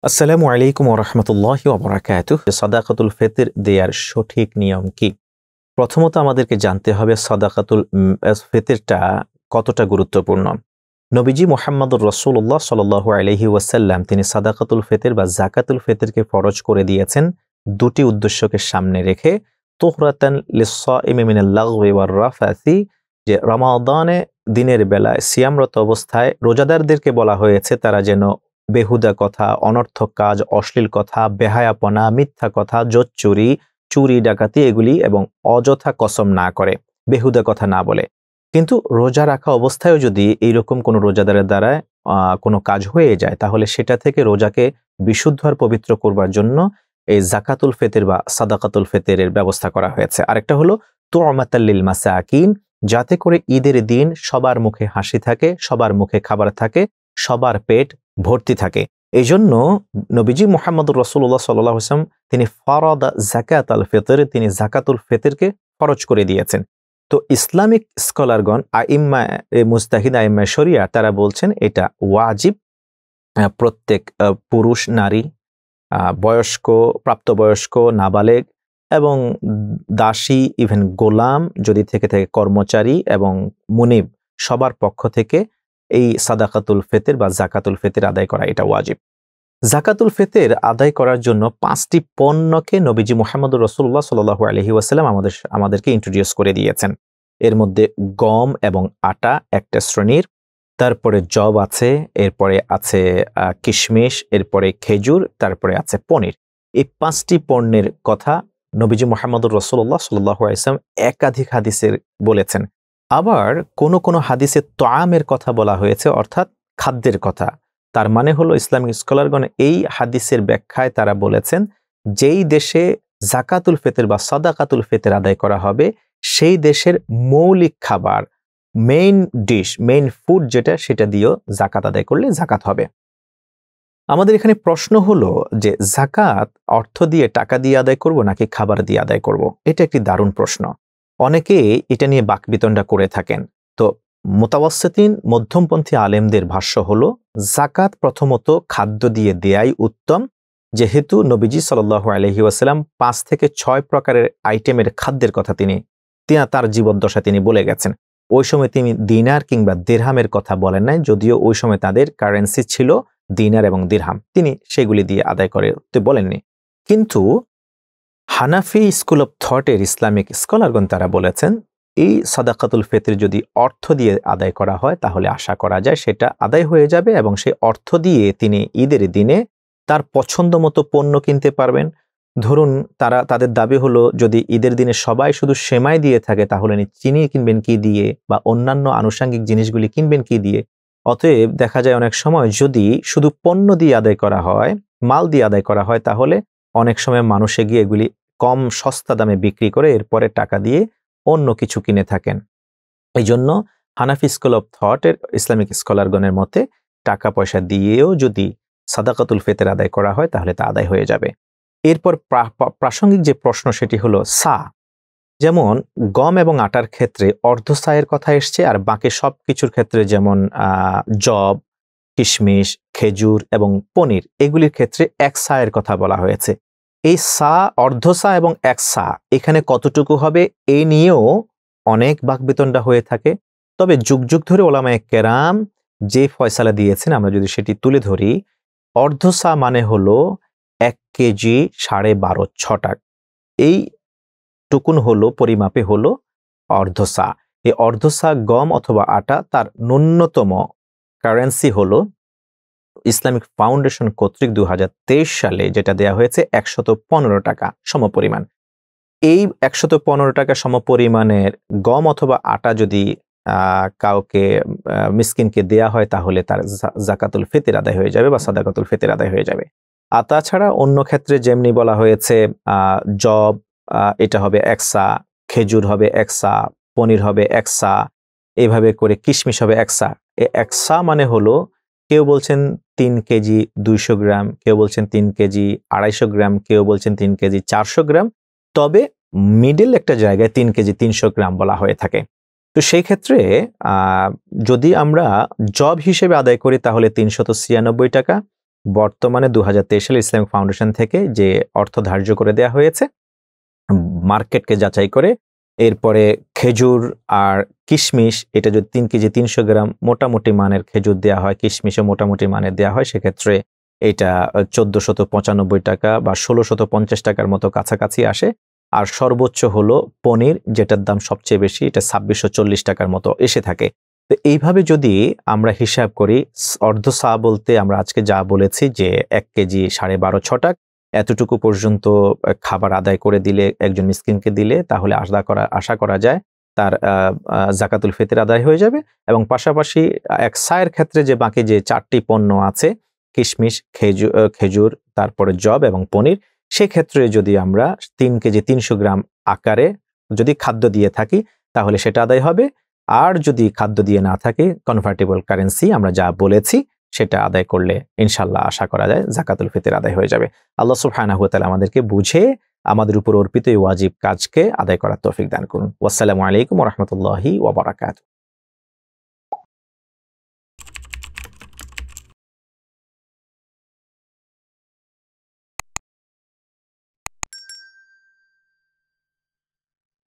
আসসালামু আলাইকুম ওয়া রাহমাতুল্লাহি ওয়া বারাকাতুহু। সাদাকাতুল ফিতর দেয়ার সঠিক নিয়ম কি? প্রথমত আমাদেরকে জানতে হবে সাদাকাতুল ফিতরটা কতটা গুরুত্বপূর্ণ। নবীজি মুহাম্মদুর রাসূলুল্লাহ সাল্লাল্লাহু আলাইহি ওয়াসাল্লাম তিনি সাদাকাতুল ফিতর বা যাকাতুল ফিতরকে ফরজ করে দিয়েছেন দুটি উদ্দেশ্যকে সামনে রেখে, তুহরাতান লিস-সাইমি মিনাল লাগওয়ি ওয়ার রাফাসি, যে রমাদানে দিনের বেলায় সিয়ামরত অবস্থায় রোজাদারদেরকে বলা হয়েছে তারা যেন বেহুদা কথা, অনর্থক কাজ, অশ্লীল কথা, বেহায়াপনা, মিথ্যা কথা, জোচ্চুরি, চুরি ডাকাতি এগুলি এবং অযথা কসম না করে, বেহুদা কথা না বলে। কিন্তু রোজা রাখা অবস্থায়ও যদি এইরকম কোনো রোজাদারের দ্বারা কোনো কাজ হয়ে যায়, তাহলে সেটা থেকে রোজাকে বিশুদ্ধ আর পবিত্র করবার জন্য এই যাকাতুল ফিতর বা সাদাকাতুল ফিতরের ব্যবস্থা করা হয়েছে। আরেকটা হলো তু'মাতাল লিল মাসাকিন, যাতে করে ঈদের দিন সবার মুখে হাসি থাকে, সবার মুখে খাবার থাকে, সবার পেট ভর্তি থাকে। এই জন্য নবীজি মুহাম্মদুর রাসূলুল্লাহ সাল্লাল্লাহু আলাইহি ওয়াসাল্লাম তিনি ফারাদা যাকাতুল ফিতর, তিনি যাকাতুল ফিতরকে ফরজ করে দিয়েছেন। তো ইসলামিক স্কলারগণ, আইম্মা মুজতাহিদ, আইম্মা শরিয়া, তারা বলছেন এটা ওয়াজিব। প্রত্যেক পুরুষ, নারী, বয়স্ক, প্রাপ্তবয়স্ক, নাবালেগ এবং দাসী, ইভেন গোলাম যদি থেকে থাকে, কর্মচারী এবং মুনিব, সবার পক্ষ থেকে এই সাদাকাতুল ফিতর বা যাকাতুল ফিতর আদায় করা এটা ওয়াজিব। যাকাতুল ফিতর আদায় করার জন্য 5টি পণ্যকে নবীজি মুহাম্মদুর রাসূলুল্লাহ সাল্লাল্লাহু আলাইহি ওয়াসাল্লাম আমাদেরকে ইন্ট্রোডিউস করে দিয়েছেন। এর মধ্যে গম এবং আটা একটা শ্রেণীর, তারপরে জব আছে, এরপরে আছে কিশমিশ, এরপরে খেজুর, তারপরে আছে পনির। এই 5টি পণ্যের কথা নবীজি মুহাম্মদুর রাসূলুল্লাহ সাল্লাল্লাহু আলাইহি ওয়াসাল্লাম একাধিক হাদিসে বলেছেন। আবার কোনো হাদিসে তাআমের কথা বলা হয়েছে, অর্থাৎ খাদ্যের কথা। তার মানে হলো ইসলামিক স্কলারগণ এই হাদিসের ব্যাখ্যায় তারা বলেছেন, যেই দেশে যাকাতুল ফিতর বা সাদাকাতুল ফিতর আদায় করা হবে সেই দেশের মৌলিক খাবার, মেইন ডিশ, মেইন ফুড যেটা, সেটা দিয়েও যাকাত আদায় করলে যাকাত হবে। আমাদের এখানে প্রশ্ন হলো যে যাকাত অর্থ দিয়ে, টাকা দিয়ে আদায় করব নাকি খাবার দিয়ে আদায় করব? এটা একটি দারুণ প্রশ্ন। অনেকে এটা নিয়ে বাকবিতণ্ডা করে থাকেন। তো মুতাওয়াসসিতিন, মধ্যমপন্থী আলেমদের ভাষ্য হলো যাকাত প্রথমত খাদ্য দিয়ে দেয়াই উত্তম, যেহেতু নবীজি সাল্লাল্লাহু আলাইহি ওয়াসাল্লাম 5 থেকে 6 প্রকারের আইটেমের খাদ্যের কথা তিনি তার জীবদ্দশা তিনি বলে গেছেন। ওই সময় তিনি দিনার কিংবা দিরহামের কথা বলেন নাই, যদিও ওই সময় তাদের কারেন্সি ছিল দিনার এবং দিরহাম, তিনি সেগুলি দিয়ে আদায় করতে বলেননি। কিন্তু হানাফি স্কুল অফ থটের ইসলামিক স্কলারগণ তারা বলেছেন এই সাদাকাতুল ফিতর যদি অর্থ দিয়ে আদায় করা হয় তাহলে আশা করা যায় সেটা আদায় হয়ে যাবে, এবং সেই অর্থ দিয়ে তিনি ঈদের দিনে তার পছন্দ মতো পণ্য কিনতে পারবেন। ধরুন তাদের দাবি হলো, যদি ঈদের দিনে সবাই শুধু সেমাই দিয়ে থাকে তাহলে চিনি কিনবেন কি দিয়ে, বা অন্যান্য আনুষঙ্গিক জিনিসগুলি কিনবেন কি দিয়ে। অতএব দেখা যায় অনেক সময় যদি শুধু পণ্য দিয়ে আদায় করা হয়, মাল দিয়ে আদায় করা হয়, তাহলে অনেক সময় মানুষে গিয়ে এগুলি কম সস্তা দামে বিক্রি করে এরপরে টাকা দিয়ে অন্য কিছু কিনে থাকেন। এই জন্য হানাফি স্কুল অফ থটের ইসলামিক স্কলারগণের মতে টাকা পয়সা দিয়েও যদি সাদাকাতুল ফিতর আদায় করা হয় তাহলে তা আদায় হয়ে যাবে। এরপর প্রাসঙ্গিক যে প্রশ্ন সেটি হলো সা। যেমন গম এবং আটার ক্ষেত্রে অর্ধ সায়ের কথা এসছে, আর বাকি সব কিছুর ক্ষেত্রে যেমন জব, কিশমিশ, খেজুর এবং পনির, এগুলির ক্ষেত্রে 1 সায়ের কথা বলা হয়েছে। এই সা, অর্ধ সা এবং 1 সা এখানে কতটুকু হবে এই নিয়েও অনেক বাকবিতণ্ডা হয়ে থাকে। তবে যুগ যুগ ধরে ওলামায়ে কেরাম যে ফয়সালা দিয়েছেন আমরা যদি সেটি তুলে ধরি, অর্ধ সা মানে হলো 1 কেজি 12.5 টাকা, এই টুকুন হলো পরিমাপে হলো অর্ধ সা। এই অর্ধ সা গম অথবা আটা তার ন্যূনতম কারেন্সি হলো ইসলামিক ফাউন্ডেশন কর্তৃক 2023 সালে যেটা দেয়া হয়েছে 115 টাকা সমপরিমাণ। এই 115 টাকা সমপরিমাণের গম অথবা আটা যদি কাউকে মিসকিনকে দেয়া হয় তাহলে তার যাকাতুল ফিতর আদায় হয়ে যাবে বা সাদাকাতুল ফিতর আদায় হয়ে যাবে। আর তাছাড়া অন্য ক্ষেত্রে যেমনি বলা হয়েছে জব এটা হবে 1 সা, খেজুর হবে 1 সা, পনির হবে 1 সা, এইভাবে করে কিশমিশ হবে 1 সা। 1 সা মানে হলো কেউ বলছেন 3 কেজি 200 গ্রাম, কেউ বলছেন 3 কেজি 250 গ্রাম, কেউ বলছেন 3 কেজি 400 গ্রাম, তবে মিডল একটা জায়গায় 3 কেজি 300 গ্রাম বলা হয়ে থাকে। তো সেই ক্ষেত্রে যদি আমরা জব হিসেবে আদায় করি তাহলে 396 টাকা, বর্তমানে 2023 সালে ইসলামিক ফাউন্ডেশন থেকে যে অর্থ ধার্য করে দেওয়া হয়েছে মার্কেটকে যাচাই করে, এরপরে খেজুর আর কিশমিশ, এটা যদি 3 কেজি 300 গ্রাম মোটামুটি মানের খেজুর দেওয়া হয়, কিশমিশও মোটামুটি মানের দেওয়া হয়, সেক্ষেত্রে এটা 1495 টাকা বা 1650 টাকার মতো কাছাকাছি আসে। আর সর্বোচ্চ হলো পনির, যেটার দাম সবচেয়ে বেশি, এটা 2640 টাকার মতো এসে থাকে। তো এইভাবে যদি আমরা হিসাব করি, অর্ধ সা বলতে আমরা আজকে যা বলেছি যে 1 কেজি 12.5-6 টাকা, এতটুকু পর্যন্ত খাবার আদায় করে দিলে, একজন মিসকিনকে দিলে, তাহলে আশা করা যায় তার জাকাতুল ফিতর আদায় হয়ে যাবে। এবং পাশাপাশি এক সায়ের ক্ষেত্রে যে বাকি যে 4টি পণ্য আছে, কিশমিশ, খেজুর, তারপরে জব এবং পনির, সেক্ষেত্রে যদি আমরা 3 কেজি 300 গ্রাম আকারে যদি খাদ্য দিয়ে থাকি তাহলে সেটা আদায় হবে। আর যদি খাদ্য দিয়ে না থাকে, কনভার্টেবল কারেন্সি আমরা যা বলেছি সেটা আদায় করলে ইনশাল্লাহ আশা করা যায় জাকাতুল ফিতর আদায় হয়ে যাবে। আল্লাহ সুবহানাহু ওয়া তাআলা আমাদেরকে বুঝে আমাদের উপর অর্পিত এই ওয়াজিব কাজকে আদায় করার তৌফিক দান করুন। ওয়াসসালামু আলাইকুম ওয়া রাহমাতুল্লাহি ওয়া বারাকাতুহু।